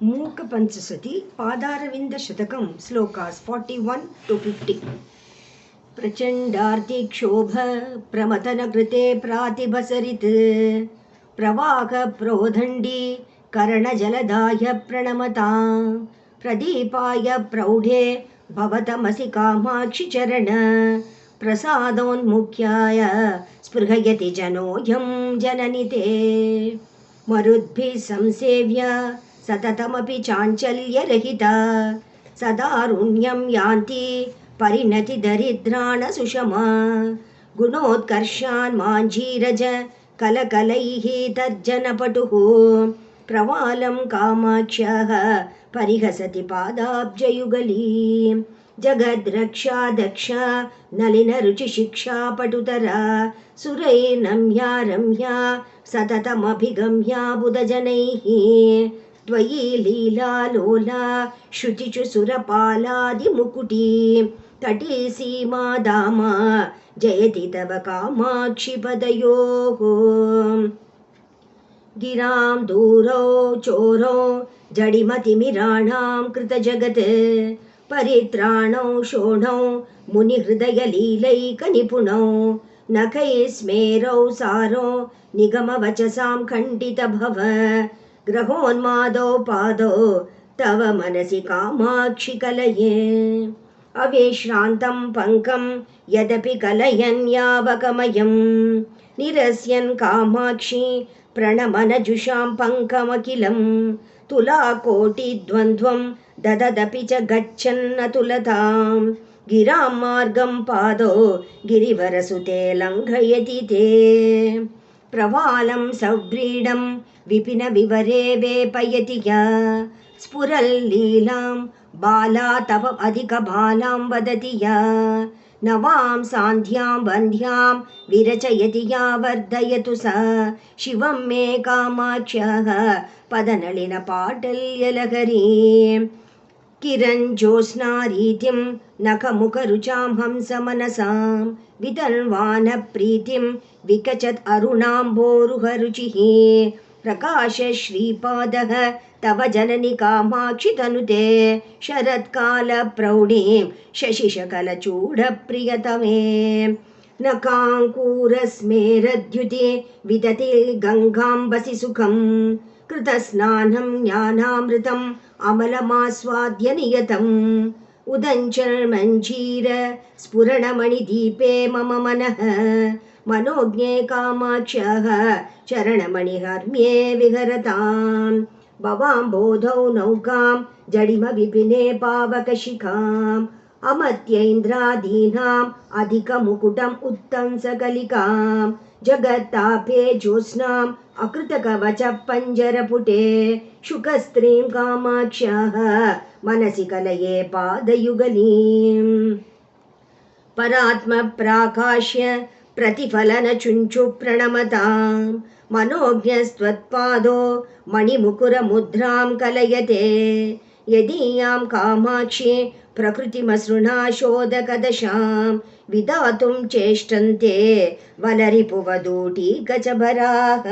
मूकपञ्चशती पादारविन्दशतकं shlokas 41 to 50। प्रचण्डार्तिक्षोभ प्रमथनकृते प्रातिभसरित् प्रवाहप्रोदण्डी करणजलदाय प्रणमता प्रदीपाय प्रौढे भवतमसि Kamakshi चरण प्रसादोन्मुख्याय स्पृहयति जनोऽयं जननि ते मरुद्भिः संसेव्य सततमपि चाञ्चल्यरहिता सदारुण्यं यान्ति परिणति दरिद्राण सुषमा गुणोत्कर्षान् माञ्झीरज कलकलैः तर्जनपटुः प्रवालं कामाक्ष्यः परिहसति पादाब्जयुगली जगद्रक्षा दक्षा नलिनरुचिशिक्षा पटुतरा सुरैर्नम्या रम्या सततमभिगम्या बुधजनैः त्वयि लीला लोला श्रुतिषु सुरपालादिमुकुटी तटी सीमा दामा जयति तव कामाक्षि पदयोः गिरां दूरौ चोरौ जडिमतिमिराणां कृतजगत् परित्राणौ शोणौ मुनिहृदयलीलैकनिपुणौ नखैस्मेरौ सारो निगमवचसां खण्डितभव ग्रहोन्मादौ पादौ तव मनसि कामाक्षि कलये अविश्रान्तं पङ्कं यदपि कलयन् यावकमयं निरस्यन् कामाक्षि प्रणमनजुषां पङ्कमखिलं तुलाकोटिद्वन्द्वं दददपि च गच्छन्नतुलतां गिरां मार्गं पादौ गिरिवरसुते लङ्घयति ते प्रवालं सव्रीडं विपिनविवरे वेपयति या स्फुरल्लीलां बाला तव अधिकबालां वदति या नवां सान्ध्यां वन्द्यां विरचयति या वर्धयतु सा शिवं मे कामाक्ष्यः पदनलिनपाटल्यलहरीं किरञ्जोत्स्नारीतिं नखमुखरुचां हंसमनसां वितन्वानप्रीतिं विकचत् अरुणाम्भोरुहरुचिः प्रकाशश्रीपादः तव जननि कामाक्षि तनुते शरत्कालप्रौढीं शशिशकलचूडप्रियतमे नकाङ्कूरस्मेरद्युते विदते गङ्गाम्बसि सुखं कृतस्नानं ज्ञानामृतम् अमलमास्वाद्य नियतम् उदञ्चर्मञ्जीर स्फुरणमणिदीपे मम मनः मनोज्ञे कामाक्ष्यः चरणमणिहर्म्ये विहरतां भवाम्बोधौ नौकां जडिमविपिने पावकशिखाम् अमत्यैन्द्रादीनाम् अधिकमुकुटम् उत्तंसकलिकां जगत्तापे ज्योत्स्नाम् अकृतकवचः पञ्जरपुटे शुकस्त्रीं कामाक्ष्यः मनसि कलये पादयुगलीं परात्मप्राकाश्य प्रतिफलनचुञ्चु प्रणमतां मनोज्ञस्त्वत्पादो मणिमुकुरमुद्रां कलयते यदीयां कामाक्षि प्रकृतिमसृणाशोदकदशां विधातुं चेष्टन्ते वलरिपुवधूटीकचभराः।